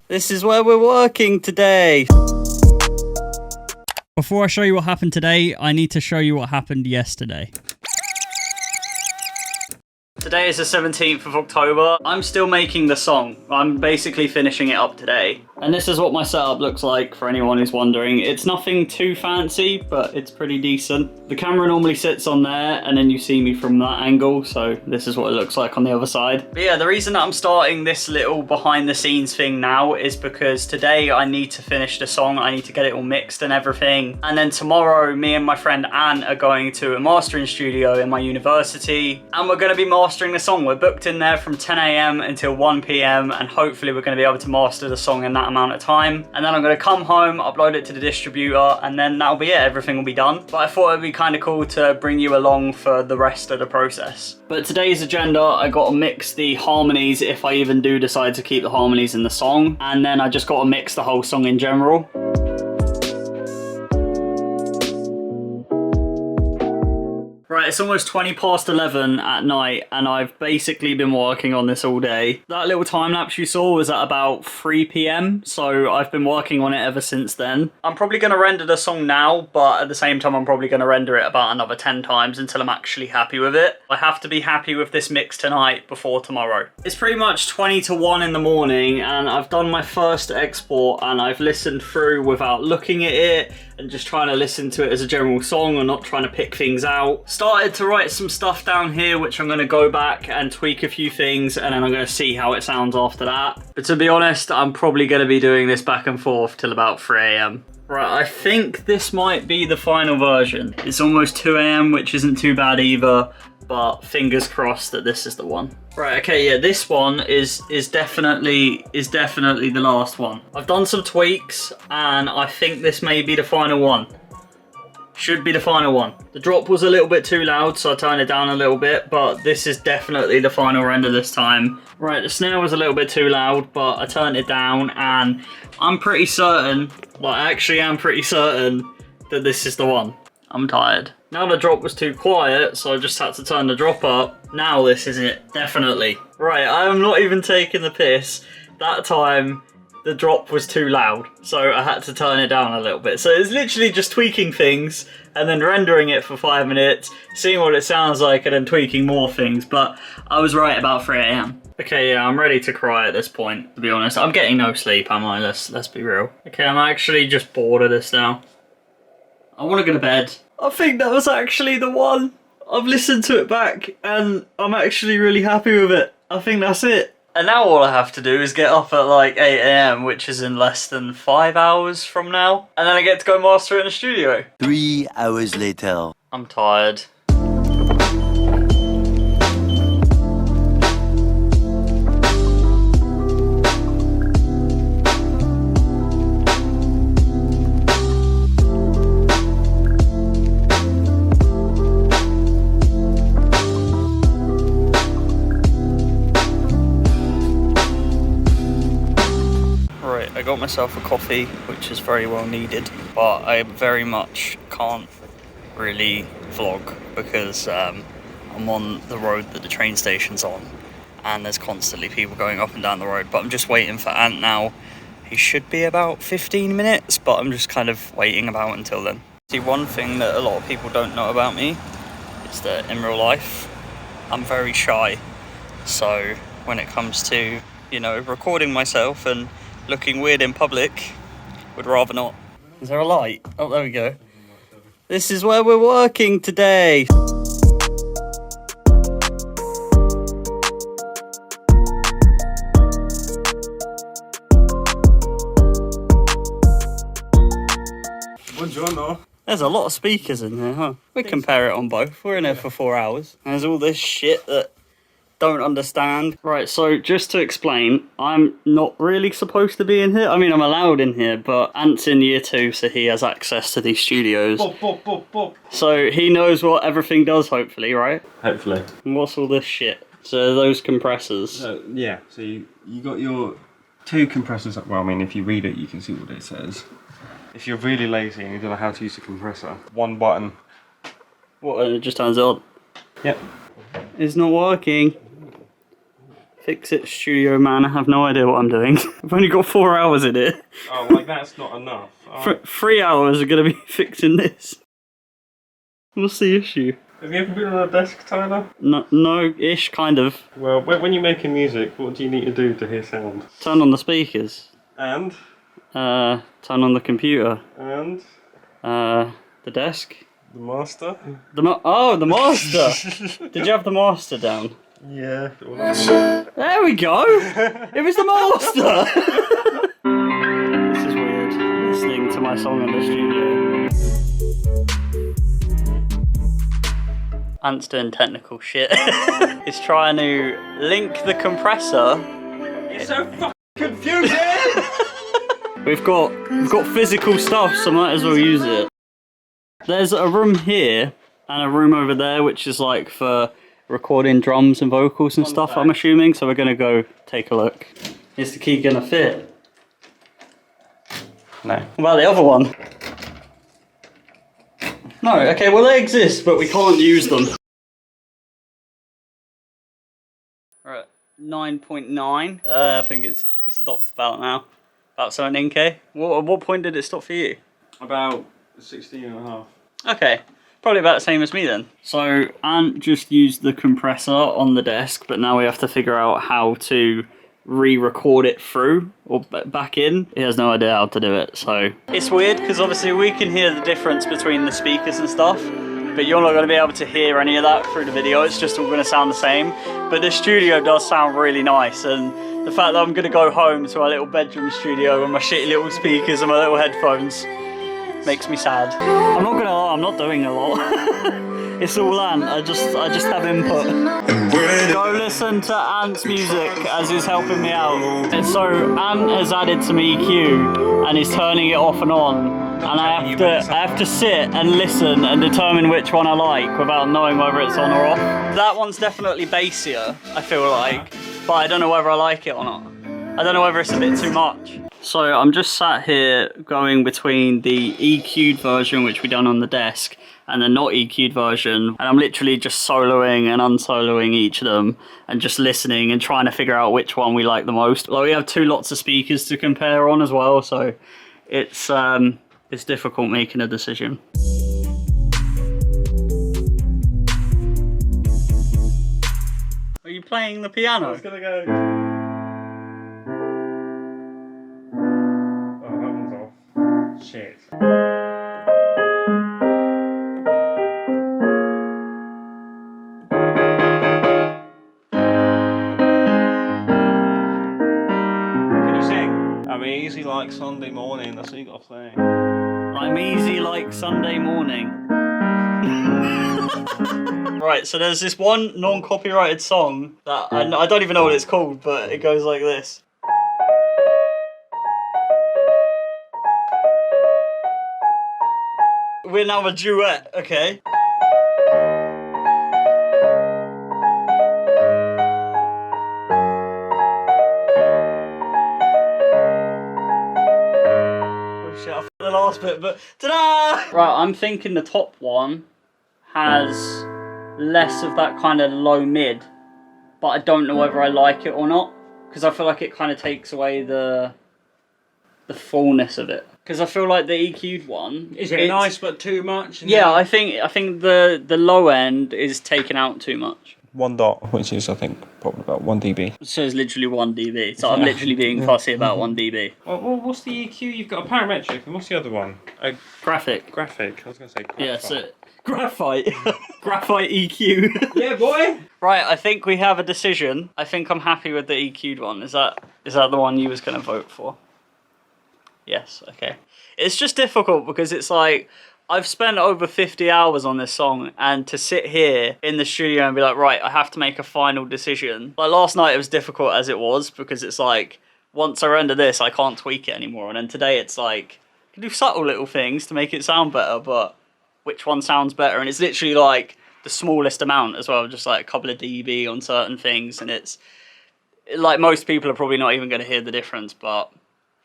This is where we're working today. Before I show you what happened today, I need to show you what happened yesterday. Today is the 17th of October. I'm still making the song. I'm basically finishing it up today. And this is what my setup looks like for anyone who's wondering. It's nothing too fancy, but it's pretty decent. The camera normally sits on there and then you see me from that angle. So this is what it looks like on the other side. But yeah, the reason that I'm starting this little behind the scenes thing now is because today I need to finish the song. I need to get it all mixed and everything. And then tomorrow, me and my friend Anne are going to a mastering studio in my university. And we're going to be mastering the song. We're booked in there from 10 AM until 1 PM. And hopefully we're going to be able to master the song in that amount of time. And then I'm going to come home, upload it to the distributor, and then that'll be it. Everything will be done. But I thought it'd be kind of cool to bring you along for the rest of the process. But today's agenda, I got to mix the harmonies if I even do decide to keep the harmonies in the song. And then I just got to mix the whole song in general. Right, it's almost 20 past 11 at night and I've basically been working on this all day. That little time lapse you saw was at about 3 PM, so I've been working on it ever since then. I'm probably going to render the song now, but at the same time I'm probably going to render it about another 10 times until I'm actually happy with it. I have to be happy with this mix tonight before tomorrow. It's pretty much 20 to 1 in the morning and I've done my first export and I've listened through without looking at it and just trying to listen to it as a general song and not trying to pick things out. Started to write some stuff down here which I'm going to go back and tweak a few things and then I'm going to see how it sounds after that. But to be honest, I'm probably going to be doing this back and forth till about 3 AM. Right, I think this might be the final version. It's almost 2 AM, which isn't too bad either, but fingers crossed that this is the one. Right, okay, yeah, this one is definitely the last one. I've done some tweaks and I think this may be the final one. Should be the final one. The drop was a little bit too loud, so I turned it down a little bit, but this is definitely the final render this time. Right, the snare was a little bit too loud, but I turned it down and I'm pretty certain, well, I actually am pretty certain that this is the one. I'm tired. Now the drop was too quiet, so I just had to turn the drop up. Now this is it, definitely. Right, I am not even taking the piss. That time, the drop was too loud, so I had to turn it down a little bit. So it's literally just tweaking things and then rendering it for 5 minutes, seeing what it sounds like and then tweaking more things, but I was right about 3 AM. Okay, yeah, I'm ready to cry at this point, to be honest. I'm getting no sleep, am I? Let's be real. Okay, I'm actually just bored of this now. I want to go to bed. I think that was actually the one. I've listened to it back and I'm actually really happy with it. I think that's it. And now all I have to do is get up at like 8 AM, which is in less than 5 hours from now. And then I get to go master it in the studio. 3 hours later. I'm tired. I got myself a coffee, which is very well needed, but I very much can't really vlog because I'm on the road that the train station's on and there's constantly people going up and down the road, but I'm just waiting for Ant now. He should be about 15 minutes, but I'm just kind of waiting about until then. See, one thing that a lot of people don't know about me is that in real life, I'm very shy. So when it comes to, you know, recording myself and looking weird in public, would rather not. Is there a light? Oh, there we go. This is where we're working today. Buongiorno. There's a lot of speakers in here, huh? We compare it on both. We're in here for 4 hours. There's all this shit that don't understand. Right, so just to explain, I'm not really supposed to be in here. I mean, I'm allowed in here, but Ant's in year 2, so he has access to these studios. So he knows what everything does, hopefully, right? Hopefully. And what's all this shit? So those compressors. Yeah, so you got your 2 compressors. Well, I mean, if you read it, you can see what it says. If you're really lazy and you don't know how to use a compressor, 1 button. What, and it just turns it on? Yep. It's not working. Fix it, studio man. I have no idea what I'm doing. I've only got 4 hours in it. Oh, like that's not enough. Oh. 3 hours are going to be fixing this. What's the issue? Have you ever been on a desk, Tyler? No-ish, kind of. Well, when you're making music, what do you need to do to hear sound? Turn on the speakers. And? Turn on the computer. And? The desk. The master? The master! Did you have the master down? Yeah. There we go! It was the master! This is weird, listening to my song in the studio. Ant's doing technical shit. He's trying to link the compressor. It's so fucking confusing! We've got physical stuff, so might as well use it. There's a room here and a room over there, which is like for recording drums and vocals and stuff, I'm assuming. So we're gonna go take a look. Is the key gonna fit? No. What about the other one? No, okay, well they exist, but we can't use them. We're at 9.9. I think it's stopped about now. About 17k. What point did it stop for you? About 16 and a half. Okay, probably about the same as me then. So Ant just used the compressor on the desk, but now we have to figure out how to re-record it through or back in. He has no idea how to do it, so it's weird because obviously we can hear the difference between the speakers and stuff, but you're not going to be able to hear any of that through the video. It's just all going to sound the same. But the studio does sound really nice, and the fact that I'm going to go home to our little bedroom studio with my shitty little speakers and my little headphones makes me sad. I'm not gonna lie, I'm not doing a lot. It's all Ant, I just have input. Go listen to Ant's music as he's helping me out. And so Ant has added some EQ and he's turning it off and on. And I have to sit and listen and determine which one I like without knowing whether it's on or off. That one's definitely bassier, I feel like, but I don't know whether I like it or not. I don't know whether it's a bit too much. So I'm just sat here going between the EQ'd version, which we done on the desk, and the not EQ'd version. And I'm literally just soloing and unsoloing each of them and just listening and trying to figure out which one we like the most. Like we have 2 lots of speakers to compare on as well, so it's difficult making a decision. Are you playing the piano? I was gonna go. Shit. Can you sing? I'm easy like Sunday morning, that's what you gotta say. I'm easy like Sunday morning. Right, so there's this one non-copyrighted song that I don't even know what it's called, but it goes like this. We're now a duet, okay? Oh shit, I forgot the last bit, but ta-da! Right, I'm thinking the top one has less of that kind of low mid, but I don't know whether I like it or not, because I feel like it kind of takes away the fullness of it. Because I feel like the EQ'd one is it nice but too much? Yeah, I think the low end is taken out too much. 1 dot, which is I think probably about 1 dB. So it's literally 1 dB. So I'm literally being fussy about 1 dB. Well, what's the EQ? You've got a parametric, and what's the other one? A Graphic. graphic. I was gonna say graphite. Yeah, so graphite. Graphite EQ. Yeah, boy. Right, I think we have a decision. I think I'm happy with the EQ'd one. Is that the one you was gonna vote for? Yes, okay. It's just difficult because it's like, I've spent over 50 hours on this song, and to sit here in the studio and be like, right, I have to make a final decision. Like last night it was difficult as it was, because it's like, once I render this, I can't tweak it anymore. And then today it's like, I can do subtle little things to make it sound better, but which one sounds better? And it's literally like the smallest amount as well, just like a couple of dB on certain things. And it's like, most people are probably not even going to hear the difference, but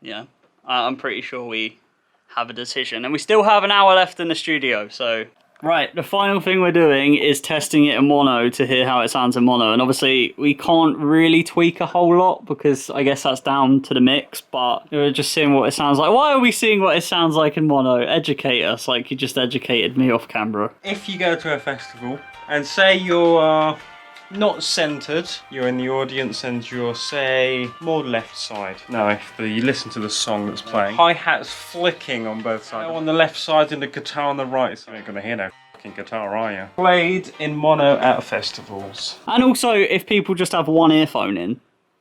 yeah. I'm pretty sure we have a decision. And we still have an hour left in the studio, so Right, the final thing we're doing is testing it in mono to hear how it sounds in mono. And obviously, we can't really tweak a whole lot because I guess that's down to the mix, but we're just seeing what it sounds like. Why are we seeing what it sounds like in mono? Educate us, like you just educated me off camera. If you go to a festival and say you're not centered, you're in the audience and you're, say, more left side. Now, if you listen to the song that's playing, hi-hat's flicking on both sides. On the left side and the guitar on the right, so you ain't gonna hear no fucking guitar, are you? Played in mono at festivals. And also, if people just have one earphone in,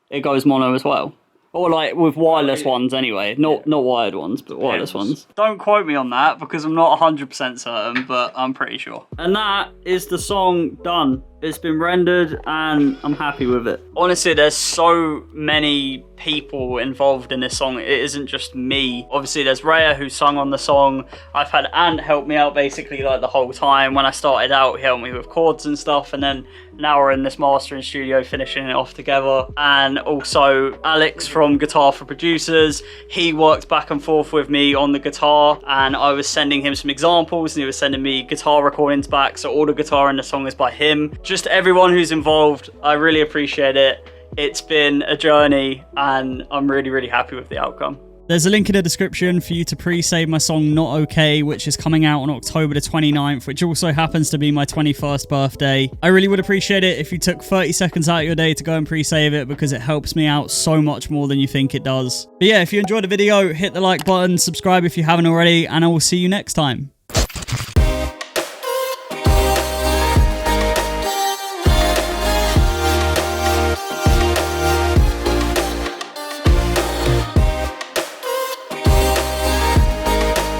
it goes mono as well. Or like with wireless ones anyway, not wired ones, but wireless ones. Don't quote me on that because I'm not 100% certain, but I'm pretty sure. And that is the song done. It's been rendered and I'm happy with it. Honestly, there's so many people involved in this song. It isn't just me. Obviously, there's Rhea who sung on the song. I've had Ant help me out basically like the whole time. When I started out, he helped me with chords and stuff. And then now we're in this mastering studio finishing it off together. And also Alex from Guitar for Producers. He worked back and forth with me on the guitar and I was sending him some examples and he was sending me guitar recordings back. So all the guitar in the song is by him. Just everyone who's involved, I really appreciate it. It's been a journey and I'm really, really happy with the outcome. There's a link in the description for you to pre-save my song Not Okay, which is coming out on October the 29th, which also happens to be my 21st birthday. I really would appreciate it if you took 30 seconds out of your day to go and pre-save it because it helps me out so much more than you think it does. But yeah, if you enjoyed the video, hit the like button, subscribe if you haven't already, and I will see you next time.